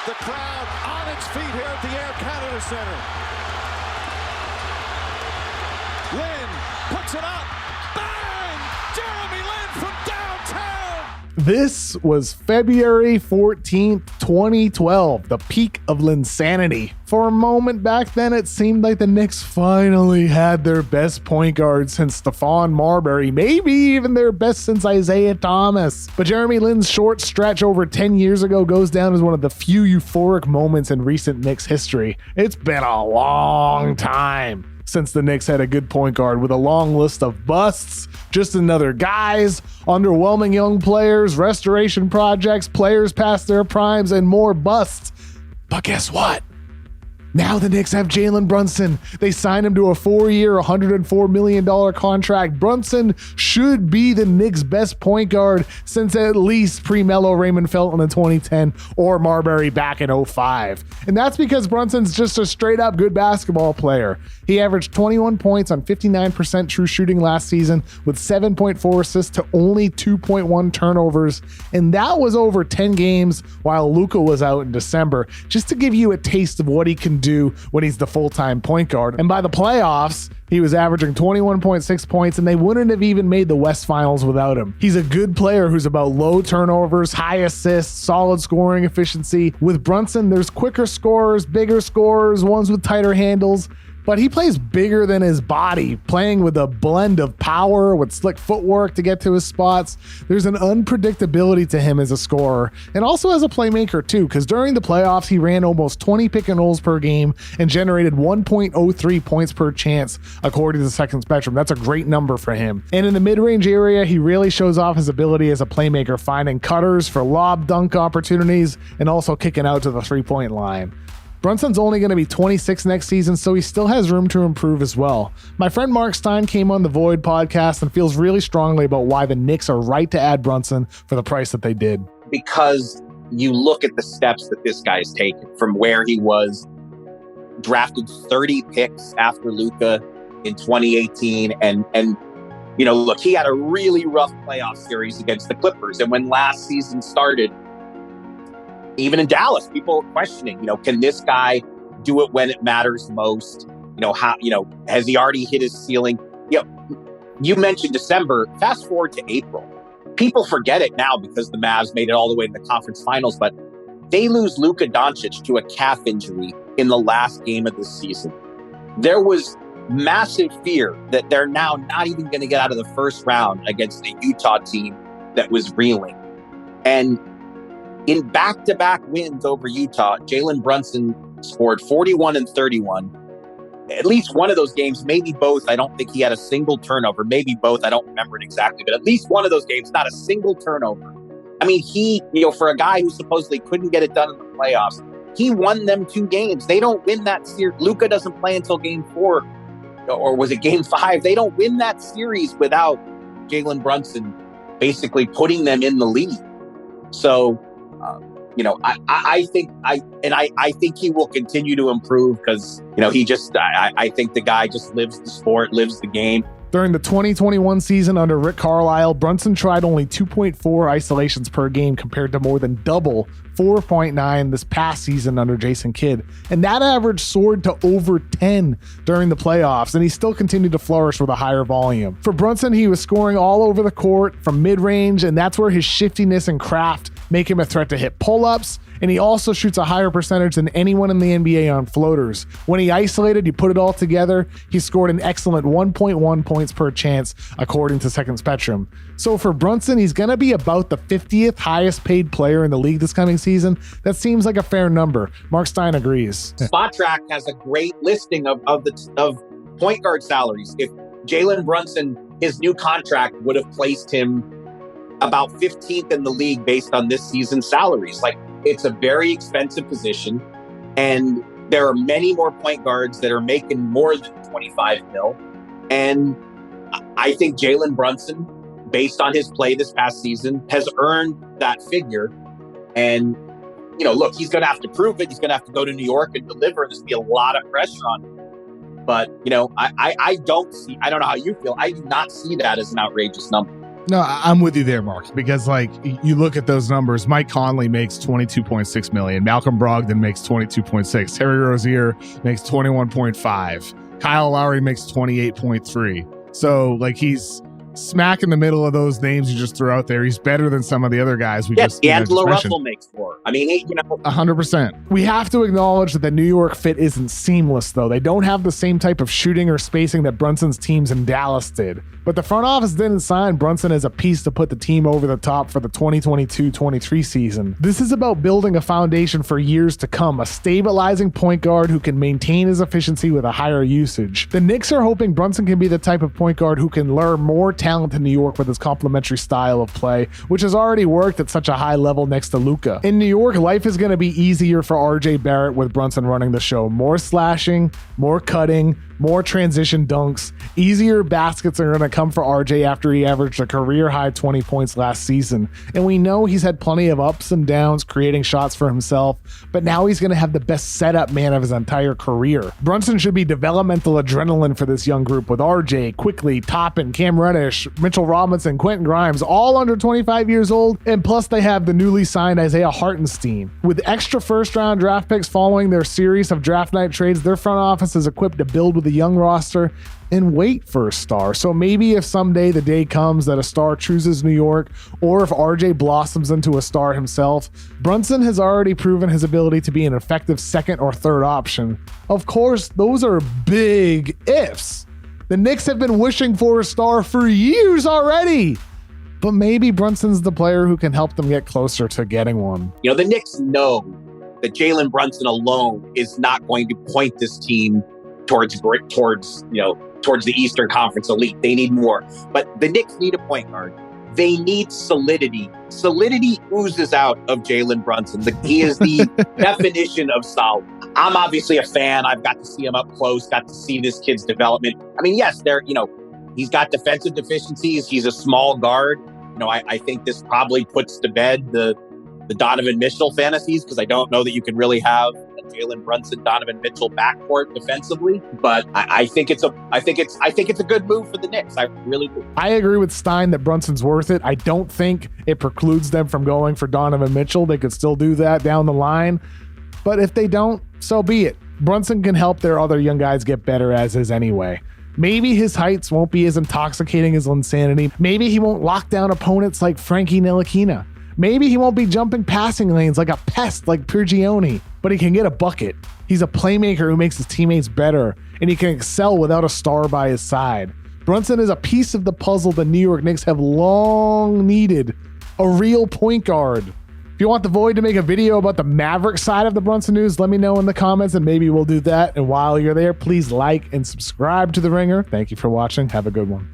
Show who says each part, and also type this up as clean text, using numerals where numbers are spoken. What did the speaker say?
Speaker 1: The crowd on its feet here at the Air Canada Centre. Lynn puts it up. Bang! Jeremy Lin from downtown.
Speaker 2: This was February 14th, 2012, the peak of Linsanity. For a moment back then, it seemed like the Knicks finally had their best point guard since Stephon Marbury, maybe even their best since Isaiah Thomas. But Jeremy Lin's short stretch over 10 years ago goes down as one of the few euphoric moments in recent Knicks history. It's been a long time since the Knicks had a good point guard, with a long list of busts, just another guys, underwhelming young players, restoration projects, players past their primes, and more busts. But guess what? Now the Knicks have Jalen Brunson. They signed him to a 4-year, $104 million contract. Brunson should be the Knicks' best point guard since at least pre-Melo Raymond Felton in 2010 or Marbury back in 2005. And that's because Brunson's just a straight-up good basketball player. He averaged 21 points on 59% true shooting last season with 7.4 assists to only 2.1 turnovers. And that was over 10 games while Luka was out in December, just to give you a taste of what he can do when he's the full-time point guard. And by the playoffs, he was averaging 21.6 points, and they wouldn't have even made the West Finals without him. He's a good player who's about low turnovers, high assists, solid scoring efficiency. With Brunson, there's quicker scorers, bigger scorers, ones with tighter handles, but he plays bigger than his body, playing with a blend of power with slick footwork to get to his spots. There's an unpredictability to him as a scorer, and also as a playmaker too, because during the playoffs, he ran almost 20 pick and rolls per game and generated 1.03 points per chance, according to the Second Spectrum. That's a great number for him. And in the mid-range area, he really shows off his ability as a playmaker, finding cutters for lob dunk opportunities and also kicking out to the three-point line. Brunson's only going to be 26 next season, so he still has room to improve as well. My friend Marc Stein came on the Void podcast and feels really strongly about why the Knicks are right to add Brunson for the price that they did.
Speaker 3: Because you look at the steps that this guy's taken from where he was drafted 30 picks after Luka in 2018. And you know, look, he had a really rough playoff series against the Clippers. And when last season started, even in Dallas, people were questioning, can this guy do it when it matters most? Has he already hit his ceiling? You mentioned December. Fast forward to April. People forget it now because the Mavs made it all the way to the conference finals, but they lose Luka Doncic to a calf injury in the last game of the season. There was massive fear that they're now not even going to get out of the first round against a Utah team that was reeling. And in back-to-back wins over Utah, Jalen Brunson scored 41 and 31. At least one of those games, maybe both. I don't think he had a single turnover. Maybe both. I don't remember it exactly. But at least one of those games, not a single turnover. I mean, he, for a guy who supposedly couldn't get it done in the playoffs, he won them 2 games. They don't win that series. Luka doesn't play until game 4. Or was it game 5? They don't win that series without Jalen Brunson basically putting them in the lead. So, I think he will continue to improve because, I think the guy just lives the sport, lives the game.
Speaker 2: During the 2021 season under Rick Carlisle, Brunson tried only 2.4 isolations per game compared to more than double 4.9 this past season under Jason Kidd. And that average soared to over 10 during the playoffs, and he still continued to flourish with a higher volume. For Brunson, he was scoring all over the court from mid-range, and that's where his shiftiness and craft make him a threat to hit pull-ups, and he also shoots a higher percentage than anyone in the NBA on floaters. When he isolated, you put it all together, he scored an excellent 1.1 points per chance, according to Second Spectrum. So for Brunson, he's going to be about the 50th highest paid player in the league this coming season. That seems like a fair number. Marc Stein agrees.
Speaker 3: Spot-Track has a great listing of point guard salaries. If Jalen Brunson, his new contract would have placed him about 15th in the league based on this season's salaries. Like, it's a very expensive position, and there are many more point guards that are making more than 25 mil. And I think Jalen Brunson, based on his play this past season, has earned that figure. And, look, he's going to have to prove it. He's going to have to go to New York and deliver. There's going to be a lot of pressure on him. But, I don't know how you feel. I do not see that as an outrageous number.
Speaker 2: No, I'm with you there, Mark, because like you look at those numbers, Mike Conley makes $22.6 million. Malcolm Brogdon makes $22.6. Terry Rozier makes $21.5. Kyle Lowry makes $28.3. So like he's smack in the middle of those names you just threw out there. He's better than some of the other guys we just
Speaker 3: D'Angelo
Speaker 2: just
Speaker 3: Russell makes 4. I mean,
Speaker 2: 100%. We have to acknowledge that the New York fit isn't seamless, though. They don't have the same type of shooting or spacing that Brunson's teams in Dallas did. But the front office didn't sign Brunson as a piece to put the team over the top for the 2022-23 season. This is about building a foundation for years to come, a stabilizing point guard who can maintain his efficiency with a higher usage. The Knicks are hoping Brunson can be the type of point guard who can lure more talent to New York with his complementary style of play, which has already worked at such a high level next to Luka. In New York, life is going to be easier for RJ Barrett with Brunson running the show. More slashing, more cutting, more transition dunks. Easier baskets are going to come for RJ after he averaged a career-high 20 points last season. And we know he's had plenty of ups and downs creating shots for himself, but now he's going to have the best setup man of his entire career. Brunson should be developmental adrenaline for this young group with RJ, Quickly, Toppin, Cam Reddish, Mitchell Robinson, Quentin Grimes, all under 25 years old, and plus they have the newly signed Isaiah Hartenstein. With extra first-round draft picks following their series of draft night trades, their front office is equipped to build with a young roster and wait for a star. So maybe if someday the day comes that a star chooses New York, or if RJ blossoms into a star himself, Brunson has already proven his ability to be an effective second or third option. Of course, those are big ifs. The Knicks have been wishing for a star for years already. But maybe Brunson's the player who can help them get closer to getting one.
Speaker 3: You know, the Knicks know that Jalen Brunson alone is not going to point this team towards the Eastern Conference elite. They need more. But the Knicks need a point guard. They need solidity. Solidity oozes out of Jalen Brunson. He is the definition of solid. I'm obviously a fan. I've got to see him up close, got to see this kid's development. I mean, yes, he's got defensive deficiencies. He's a small guard. I think this probably puts to bed the Donovan Mitchell fantasies, because I don't know that you can really have a Jalen Brunson, Donovan Mitchell backcourt defensively. But I think it's a good move for the Knicks. I really do.
Speaker 2: I agree with Stein that Brunson's worth it. I don't think it precludes them from going for Donovan Mitchell. They could still do that down the line. But if they don't, so be it. Brunson can help their other young guys get better as is anyway. Maybe his heights won't be as intoxicating as Linsanity. Maybe he won't lock down opponents like Frankie Ntilikina. Maybe he won't be jumping passing lanes like a pest like Prigioni, but he can get a bucket. He's a playmaker who makes his teammates better, and he can excel without a star by his side. Brunson is a piece of the puzzle the New York Knicks have long needed, a real point guard. If you want the Void to make a video about the Maverick side of the Brunson news, let me know in the comments and maybe we'll do that. And while you're there, please like and subscribe to The Ringer. Thank you for watching. Have a good one.